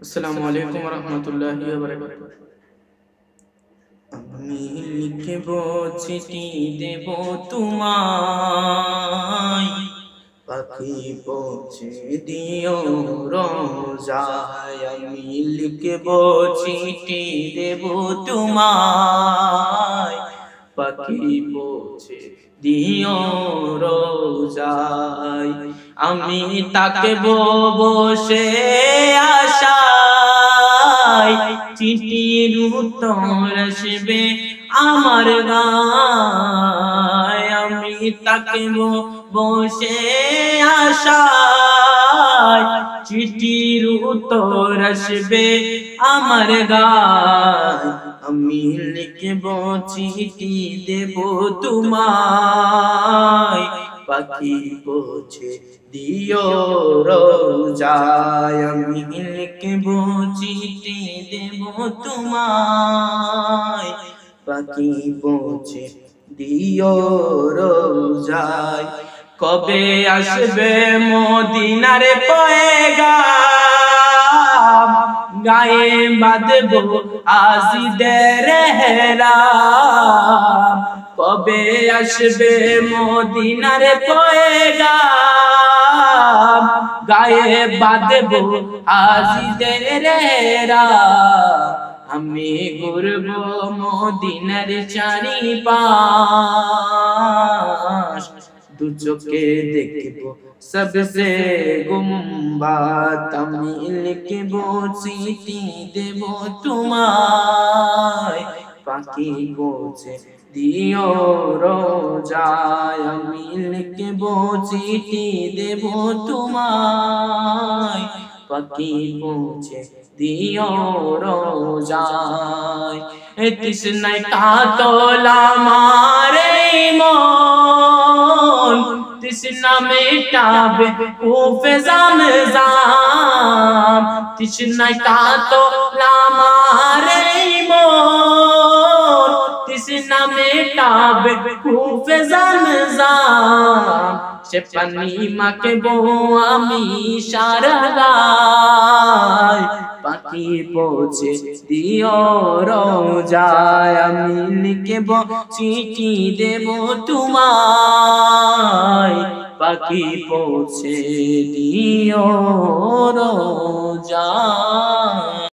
আসসালামু আলাইকুম ওয়া রাহমাতুল্লাহি ওয়া বারাকাতুহু। আমি লিখব চিঠি দেব তোমায়, পাখি পৌঁছে দিও রোজায়। আমি লিখব চিঠি দেব তোমায়, পাখি পৌঁছে দিও রোজায়। আমি তাকব বসে আশায়, চিঠির উত্তর আসবে আমার গায়। আমি তাকব বসে আশায়, চিঠির উত্তর আসবে আমার গায়। আমি লিখব চিঠি দেব তোমায়, পাখি পৌঁছে দিও রোজায়। আমি লিখব চিঠি দেব তোমায়, পাখি পৌঁছে দিও রোজায়। কবে আসবে মদিনার পয়গাম, গায়ে বাঁধব আজিদের হেরাম। কবে আসবে মদিনার পয়গাম, গায়ে বাঁধব আজিদের হেরাম। আমি ঘুরব মদিনার চারিপাশ, দু চোখে দেখব সবসে গুম্বাদ। আমি লিখব চিঠি দেব তোমায়, পাখি পৌঁছে দিও রোজায়। আমি লিখব চিঠি দেব তোমায়, পাখি পৌঁছে দিও রোজায়। তৃষ্ণায় কাতল আমার মন, তৃষ্ণা মেটাবে উফে জামজাম। তৃষ্ণায় কাতল আমার মন, তৃষ্ণা মেটাবে উফে জামজাম। সে পানি মাখবো আমি সারা গায়, পাখি পৌঁছে দিও রোজায়। আমি লিখব চিঠি দেব তোমায়, পাখি পৌঁছে দিও রোজায়।